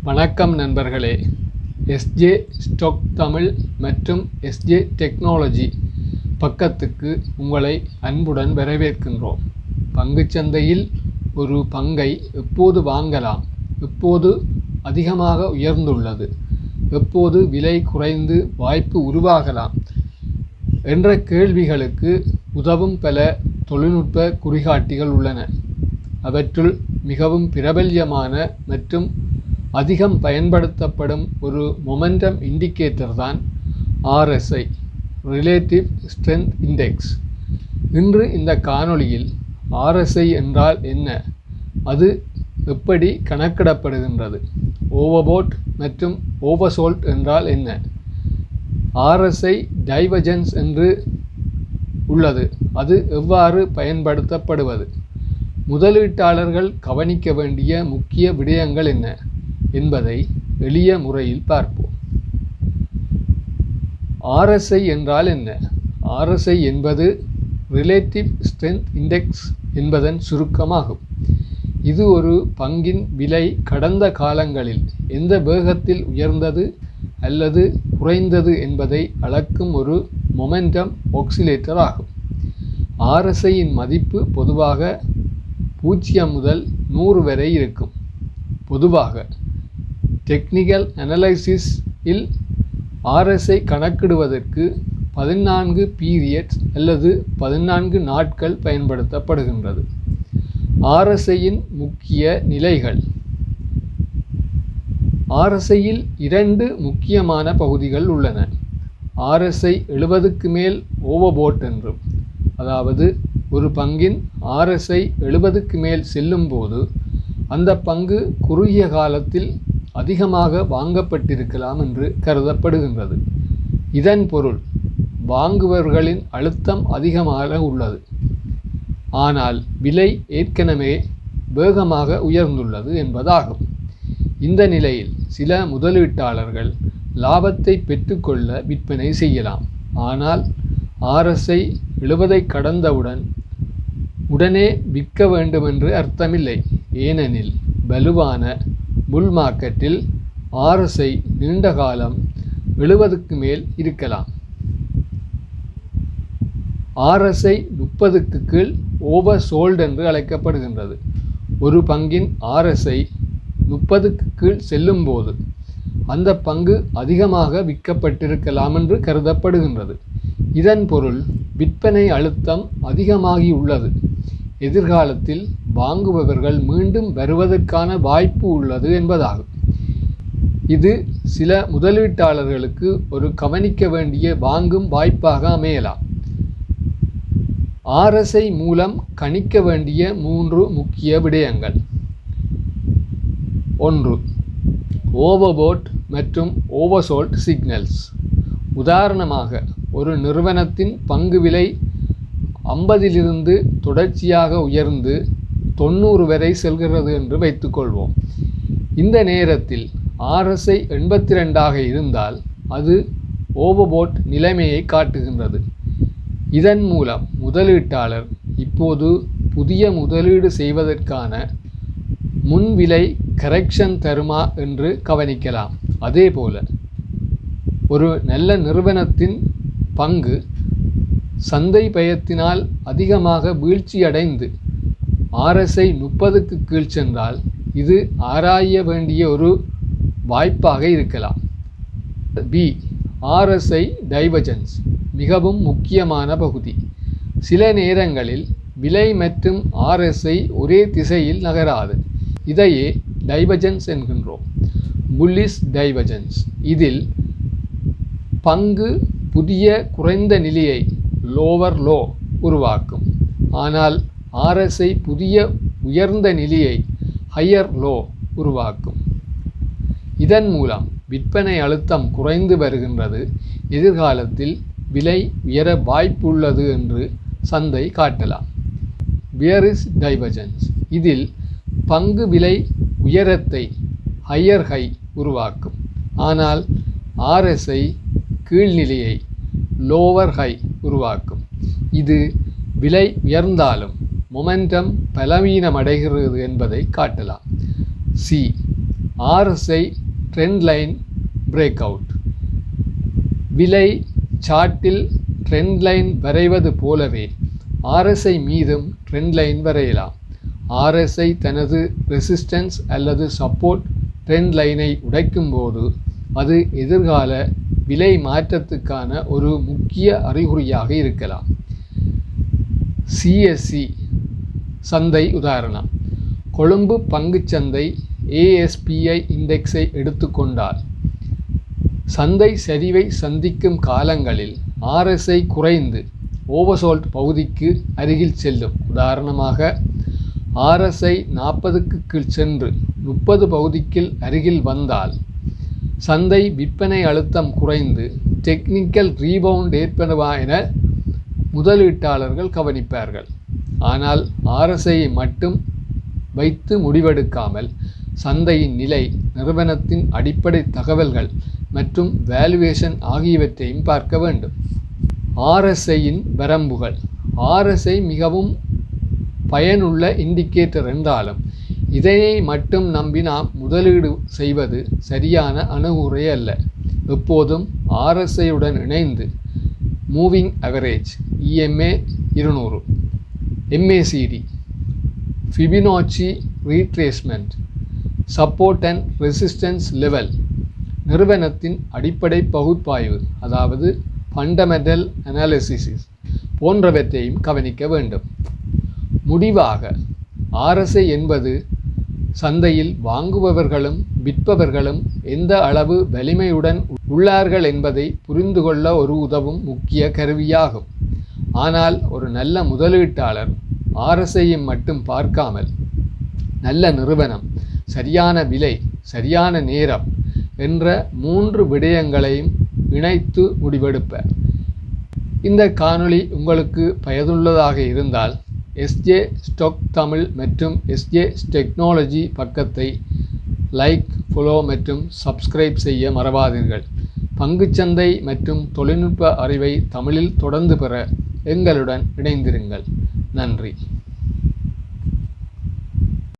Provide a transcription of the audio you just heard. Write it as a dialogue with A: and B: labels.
A: வணக்கம் நண்பர்களே. SJ stock Tamil மற்றும் எஸ்ஜே டெக்னாலஜி பக்கத்துக்கு உங்களை அன்புடன் வரவேற்கின்றோம். பங்குச்சந்தையில் ஒரு பங்கை எப்போது வாங்கலாம், எப்போது அதிகமாக உயர்ந்துள்ளது, எப்போது விலை குறைந்து வாய்ப்பு உருவாகலாம் என்ற கேள்விகளுக்கு உதவும் பல தொழில்நுட்ப குறிகாட்டிகள் உள்ளன. அவற்றுள் மிகவும் பிரபல்யமான மற்றும் அதிகம் பயன்படுத்தப்படும் ஒரு மொமெண்டம் இண்டிகேட்டர் தான் RSI, ரிலேட்டிவ் ஸ்ட்ரென்த் இண்டெக்ஸ். இன்று இந்த காணொளியில் RSI என்றால் என்ன, அது எப்படி கணக்கிடப்படுகின்றது, ஓவர்போட் மற்றும் ஓவர்சோல்ட் என்றால் என்ன, RSI டைவர்ஜென்ஸ் என்று உள்ளது, அது எவ்வாறு பயன்படுத்தப்படுவது, முதலீட்டாளர்கள் கவனிக்க வேண்டிய முக்கிய விடயங்கள் என்ன என்பதை எளிய முறையில் பார்ப்போம். RSI என்றால் என்ன? RSI என்பது ரிலேட்டிவ் ஸ்ட்ரென்த் இண்டெக்ஸ் என்பதன் சுருக்கமாகும். இது ஒரு பங்கின் விலை கடந்த காலங்களில் எந்த வேகத்தில் உயர்ந்தது அல்லது குறைந்தது என்பதை அளக்கும் ஒரு மொமெண்டம் ஆக்சிலேட்டர் ஆகும். RSIயின் மதிப்பு பொதுவாக 0 முதல் 100 வரை இருக்கும். பொதுவாக டெக்னிக்கல் அனலைசிஸ் இல் RSI கணக்கிடுவதற்கு 14 பீரியட்ஸ் அல்லது 14 நாட்கள் பயன்படுத்தப்படுகின்றது. RSIயின் முக்கிய நிலைகள். RSIயில் 2 முக்கியமான பகுதிகள் உள்ளன. RSI 70க்கு மேல் ஓவர்போட் என்றும், அதாவது ஒரு பங்கின் RSI 70க்கு மேல் செல்லும் போது அந்த பங்கு குறுகிய காலத்தில் அதிகமாக வாங்கப்பட்டிருக்கலாம் என்று கருதப்படுகின்றது. இதன் பொருள் வாங்குபவர்களின் அழுத்தம் அதிகமாக உள்ளது, ஆனால் விலை ஏற்கனவே வேகமாக உயர்ந்துள்ளது என்பதாகும். இந்த நிலையில் சில முதலீட்டாளர்கள் லாபத்தை பெற்றுக்கொள்ள விற்பனை செய்யலாம். ஆனால் RSI 70ஐ கடந்தவுடன் உடனே விற்க வேண்டுமென்று அர்த்தமில்லை. ஏனெனில் வலுவான புல் மார்க்கெட்டில் RSI நீண்ட காலம் 70க்கு மேல் இருக்கலாம். RSI 30க்கு கீழ் ஓவர் சோல்ட் என்று அழைக்கப்படுகின்றது. ஒரு பங்கின் RSI 30க்கு கீழ் செல்லும் போது அந்த பங்கு அதிகமாக விற்கப்பட்டிருக்கலாம் என்று கருதப்படுகின்றது. இதன் பொருள் விற்பனை அழுத்தம் அதிகமாகியுள்ளது. எதிர்காலத்தில் வாங்குபவர்கள் மீண்டும் வருவதற்கான வாய்ப்பு உள்ளது என்பதாகும். இது சில முதலீட்டாளர்களுக்கு ஒரு கவனிக்க வேண்டிய வாங்கும் வாய்ப்பாக அமையலாம். RSI மூலம் கணிக்க வேண்டிய 3 முக்கிய விடயங்கள். 1. ஓவர்போட் மற்றும் ஓவர்சோல்ட் சிக்னல்ஸ். உதாரணமாக, ஒரு நிறுவனத்தின் பங்கு விலை 50லிருந்து தொடர்ச்சியாக உயர்ந்து 90 வரை செல்கிறது என்று வைத்துக்கொள்வோம். இந்த நேரத்தில் RSI 82ஆக இருந்தால் அது ஓவர்போட் நிலைமையை காட்டுகின்றது. இதன் மூலம் முதலீட்டாளர் இப்போது புதிய முதலீடு செய்வதற்கான முன்விலை கரெக்ஷன் தருமா என்று கவனிக்கலாம். அதேபோல ஒரு நல்ல நிறுவனத்தின் பங்கு சந்தை பயத்தினால் அதிகமாக வீழ்ச்சியடைந்து RSI 30க்கு கீழ் சென்றால் இது ஆராய வேண்டிய ஒரு வாய்ப்பாக இருக்கலாம். B. RSI டைவர்ஜென்ஸ் மிகவும் முக்கியமான பகுதி. சில நேரங்களில் விலை மற்றும் RSI ஒரே திசையில் நகராது. இதையே டைவர்ஜென்ஸ் என்கின்றோம். Bullish divergence. இதில் பங்கு புதிய குறைந்த நிலையை லோவர் லோ உருவாக்கும். ஆனால் RSI புதிய உயர்ந்த நிலையை ஹையர் லோ உருவாக்கும். இதன் மூலம் விற்பனை அழுத்தம் குறைந்து வருகின்றது. எதிர்காலத்தில் விலை உயர வாய்ப்புள்ளது என்று சந்தை காட்டலாம். Bearish divergence. இதில் பங்கு விலை உயரத்தை ஹையர் ஹை உருவாக்கும். ஆனால் RSI கீழ்நிலையை லோவர் ஹை உருவாக்கும். இது விலை உயர்ந்தாலும் மொமெண்டம் பலவீனமடைகிறது என்பதை காட்டலாம். C. RSI trend line break out. விலை சார்ட்டில் ட்ரெண்ட் லைன் வரைவது போலவே RSI மீதும் ட்ரெண்ட் லைன் வரையலாம். RSI தனது ரெசிஸ்டன்ஸ் அல்லது சப்போர்ட் ட்ரெண்ட் லைனை உடைக்கும் போது அது எதிர்கால விலை மாற்றத்துக்கான ஒரு முக்கிய அறிகுறியாக இருக்கலாம். CSE சந்தை உதாரணம். கொழும்பு பங்குச்சந்தை ASPI இண்டெக்ஸை எடுத்துக்கொண்டால் சந்தை சரிவை சந்திக்கும் காலங்களில் RSI குறைந்து ஓவர்சோல்ட் பகுதிக்கு அருகில் செல்லும். உதாரணமாக RSI 40க்கு கீழ் சென்று 30 பகுதிக்கு அருகில் வந்தால் சந்தை விற்பனை அழுத்தம் குறைந்து டெக்னிக்கல் ரீபவுண்ட் ஏற்படுமா என முதலீட்டாளர்கள் கவனிப்பார்கள். ஆனால் RSIயை மட்டும் வைத்து முடிவெடுக்காமல் சந்தையின் நிலை, நிறுவனத்தின் அடிப்படை தகவல்கள் மற்றும் வேல்யூவேஷன் ஆகியவற்றையும் பார்க்க வேண்டும். RSIயின் வரம்புகள். RSI மிகவும் பயனுள்ள இண்டிகேட்டர் என்றாலும் இதனை மட்டும் நம்பி நாம் முதலீடு செய்வது சரியான அணுகுமுறை அல்ல. எப்போதும் RSIயுடன் இணைந்து moving average, EMA 200, MACD, Fibonacci retracement, support and resistance level, நிறுவனத்தின் அடிப்படை பகுப்பாய்வு அதாவது ஃபண்டமெண்டல் அனாலிசிஸ் போன்றவற்றையும் கவனிக்க வேண்டும். முடிவாக RSI என்பது சந்தையில் வாங்குபவர்களும் விற்பவர்களும் எந்த அளவு வலிமையுடன் உள்ளார்கள் என்பதை புரிந்து கொள்ள ஒரு உதவும் முக்கிய கருவியாகும். ஆனால் ஒரு நல்ல முதலீட்டாளர் RSIயை மட்டும் பார்க்காமல் நல்ல நிறுவனம், சரியான விலை, சரியான நேரம் என்ற 3 விடயங்களையும் இணைத்து முடிவெடுப்பார். இந்த காணொளி உங்களுக்கு பயனுள்ளதாக இருந்தால் SJ ஸ்டாக் தமிழ் மற்றும் SJ டெக்னாலஜி பக்கத்தை லைக், ஃபாலோ மற்றும் சப்ஸ்கிரைப் செய்ய மறவாதீர்கள். பங்குச்சந்தை மற்றும் தொழில்நுட்ப அறிவை தமிழில் தொடர்ந்து பெற எங்களுடன் இணைந்திருங்கள். நன்றி.